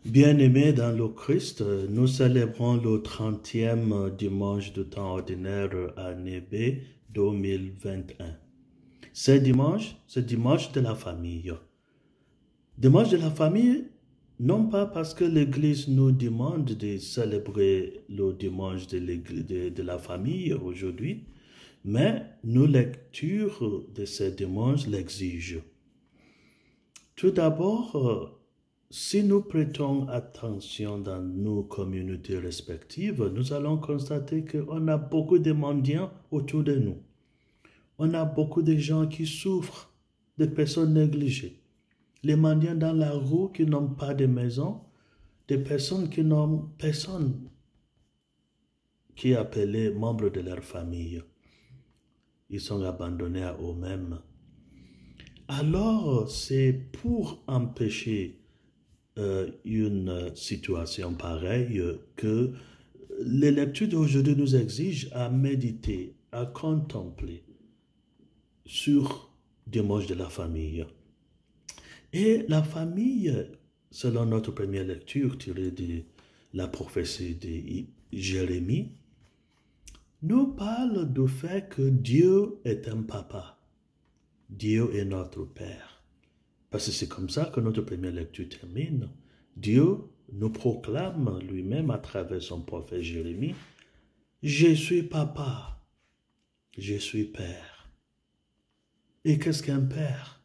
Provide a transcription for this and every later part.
Bien-aimés dans le Christ, nous célébrons le 30e dimanche de temps ordinaire année B 2021. C'est dimanche de la famille. Dimanche de la famille, non pas parce que l'Église nous demande de célébrer le dimanche de la famille aujourd'hui, mais nos lectures de ce dimanche l'exigent. Tout d'abord, si nous prêtons attention dans nos communautés respectives, nous allons constater qu'on a beaucoup de mendiants autour de nous. On a beaucoup de gens qui souffrent, de personnes négligées. Les mendiants dans la rue qui n'ont pas de maison, des personnes qui n'ont personne qui est appelé membre de leur famille. Ils sont abandonnés à eux-mêmes. Alors, c'est pour empêcher une situation pareille que les lectures d'aujourd'hui nous exigent à méditer, à contempler sur dimanche de la famille. Et la famille, selon notre première lecture tirée de la prophétie de Jérémie, nous parle du fait que Dieu est un papa. Dieu est notre Père. Parce que c'est comme ça que notre première lecture termine. Dieu nous proclame lui-même à travers son prophète Jérémie, « Je suis papa, je suis père ». Et qu'est-ce qu'un père?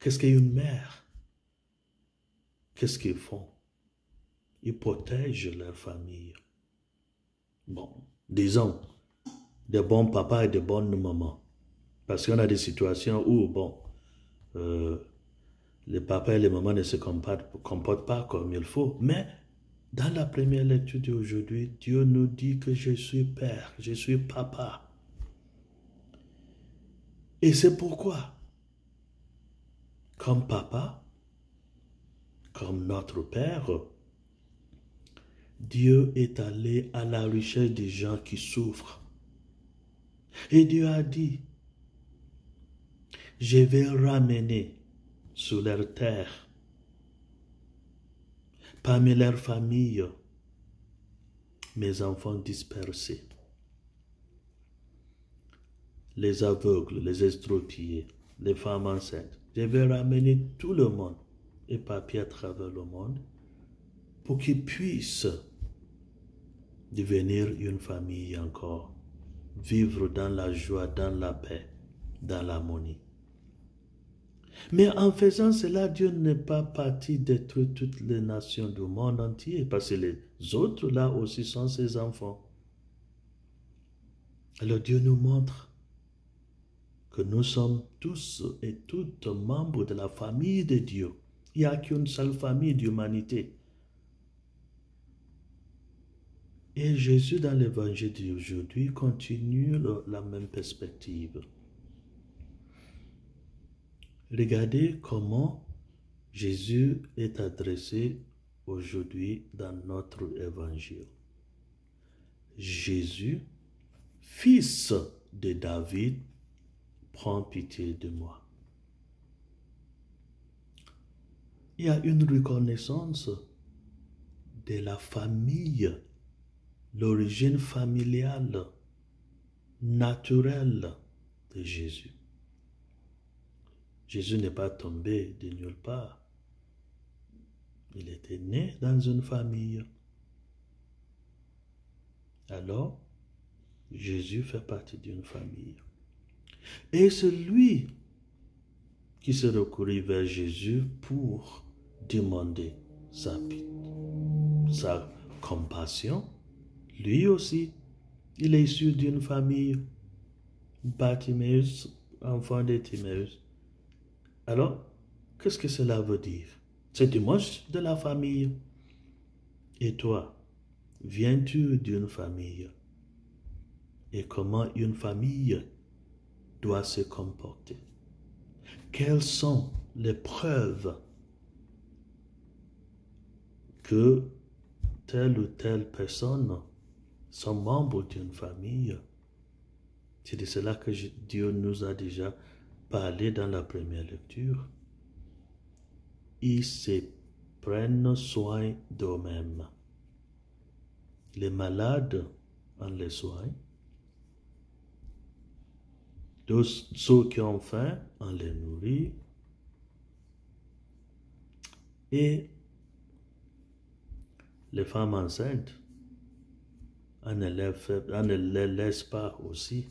Qu'est-ce qu'une mère? Qu'est-ce qu'ils font? Ils protègent leur famille. Bon, disons, des bons papas et des bonnes mamans. Parce qu'on a des situations où, bon, les papas et les mamans ne se comportent pas comme il faut. Mais dans la première lecture d'aujourd'hui, Dieu nous dit que je suis père, je suis papa. Et c'est pourquoi, comme papa, comme notre père, Dieu est allé à la recherche des gens qui souffrent. Et Dieu a dit, je vais ramener sur leur terre, parmi leurs familles, mes enfants dispersés, les aveugles, les estropiés, les femmes enceintes. Je vais ramener tout le monde, éparpillé à travers le monde, pour qu'ils puissent devenir une famille encore, vivre dans la joie, dans la paix, dans l'harmonie. Mais en faisant cela, Dieu n'est pas parti détruire toutes les nations du monde entier, parce que les autres là aussi sont ses enfants. Alors Dieu nous montre que nous sommes tous et toutes membres de la famille de Dieu. Il n'y a qu'une seule famille d'humanité. Et Jésus, dans l'évangile d'aujourd'hui, continue la même perspective. Regardez comment Jésus est adressé aujourd'hui dans notre évangile. Jésus, fils de David, prends pitié de moi. Il y a une reconnaissance de la famille, l'origine familiale, naturelle de Jésus. Jésus n'est pas tombé de nulle part. Il était né dans une famille. Alors, Jésus fait partie d'une famille. Et c'est lui qui se recourit vers Jésus pour demander sa compassion. Lui aussi, il est issu d'une famille. Bartiméus, enfant de Timéus. Alors, qu'est-ce que cela veut dire? C'est dimanche de la famille. Et toi, viens-tu d'une famille? Et comment une famille doit se comporter? Quelles sont les preuves que telle ou telle personne sont membres d'une famille? C'est de cela que Dieu nous a déjà parlé dans la première lecture. Il s'est prennent soin d'eux-mêmes. Les malades, on les soigne. Ceux qui ont faim, on les nourrit. Et les femmes enceintes, on ne les laisse pas aussi.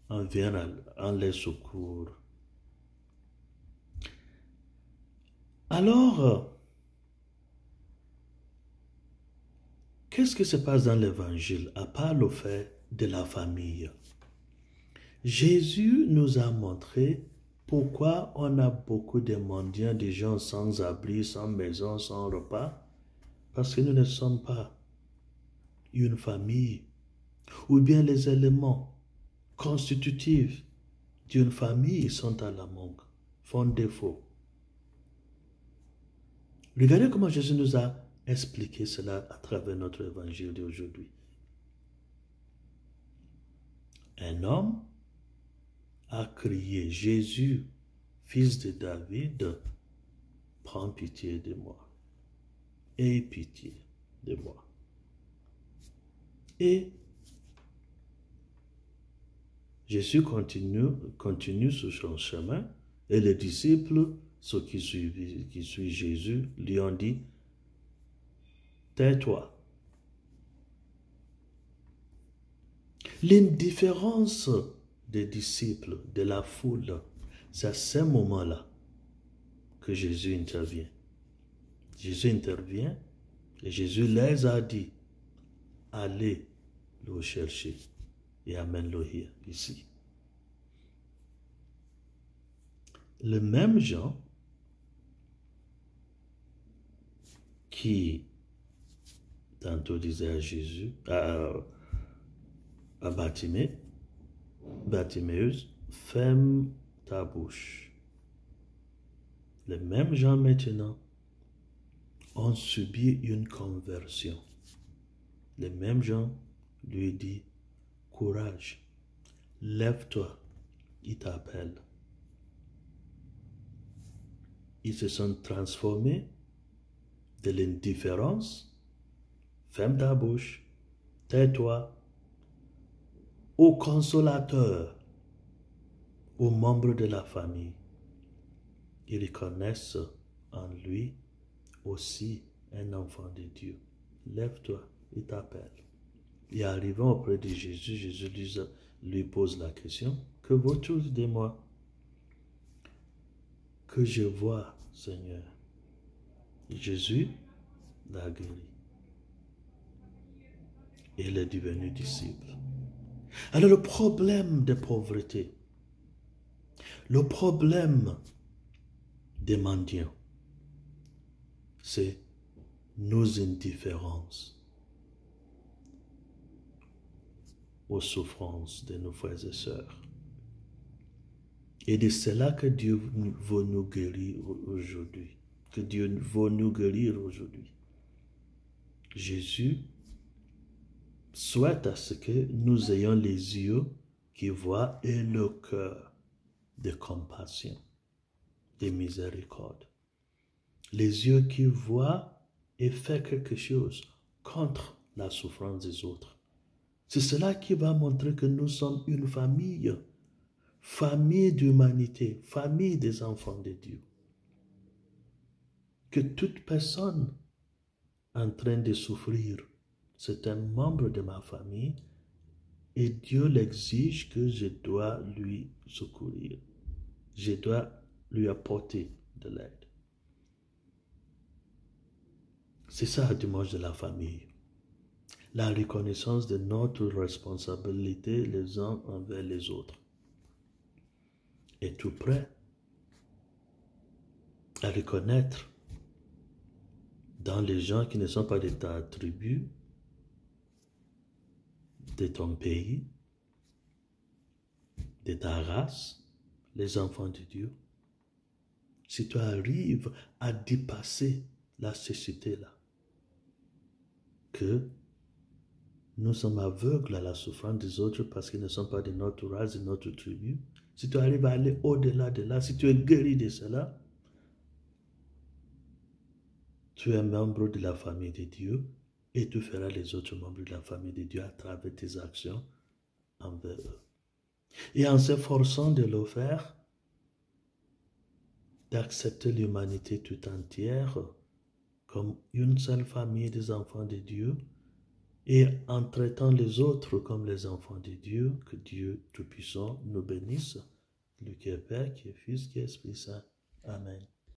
On vient en les secours. Alors, qu'est-ce qui se passe dans l'évangile à part le fait de la famille? Jésus nous a montré pourquoi on a beaucoup de mendiants, des gens sans abri, sans maison, sans repas. Parce que nous ne sommes pas une famille, ou bien les éléments constitutifs d'une famille sont à la manque, font défaut. Regardez comment Jésus nous a expliqué cela à travers notre évangile d'aujourd'hui. Un homme a crié, Jésus, fils de David, prends pitié de moi. Aie pitié de moi. Et Jésus continue sur son chemin et les disciples, ceux qui suivent Jésus, lui ont dit, tais-toi. L'indifférence des disciples, de la foule, c'est à ce moment-là que Jésus intervient. Jésus intervient et Jésus les a dit, allez le chercher et amène-le ici. Le même Jean qui tantôt disait à Jésus, à Bartiméeus, ferme ta bouche. Les mêmes gens maintenant ont subi une conversion. Les mêmes gens lui disent, courage, lève-toi, il t'appelle. Ils se sont transformés de l'indifférence, ferme ta bouche, tais-toi, au consolateur, aux membres de la famille. Ils reconnaissent en lui aussi un enfant de Dieu. Lève-toi, il t'appelle. Et arrivant auprès de Jésus, Jésus lui pose la question, que veux-tu de moi? Que je vois, Seigneur. Et Jésus l'a guéri. Et il est devenu disciple. Alors le problème de pauvreté, le problème des mendiants, c'est nos indifférences aux souffrances de nos frères et sœurs. Et de cela que Dieu veut nous guérir aujourd'hui. Que Dieu veut nous guérir aujourd'hui. Jésus souhaite à ce que nous ayons les yeux qui voient et le cœur de compassion, de miséricorde. Les yeux qui voient et font quelque chose contre la souffrance des autres. C'est cela qui va montrer que nous sommes une famille, famille d'humanité, famille des enfants de Dieu. Que toute personne en train de souffrir, c'est un membre de ma famille et Dieu l'exige que je dois lui secourir. Je dois lui apporter de l'aide. C'est ça le dimanche de la famille. La reconnaissance de notre responsabilité les uns envers les autres. Et tout prêt à reconnaître dans les gens qui ne sont pas de ta tribu, de ton pays, de ta race, les enfants de Dieu. Si tu arrives à dépasser la cécité-là, que nous sommes aveugles à la souffrance des autres parce qu'ils ne sont pas de notre race, de notre tribu, si tu arrives à aller au-delà de là, si tu es guéri de cela, tu es membre de la famille de Dieu et tu feras les autres membres de la famille de Dieu à travers tes actions envers eux. Et en s'efforçant de le faire, d'accepter l'humanité tout entière comme une seule famille des enfants de Dieu et en traitant les autres comme les enfants de Dieu, que Dieu Tout-Puissant nous bénisse, lui qui est Père, qui est Fils, qui est Esprit Saint. Amen.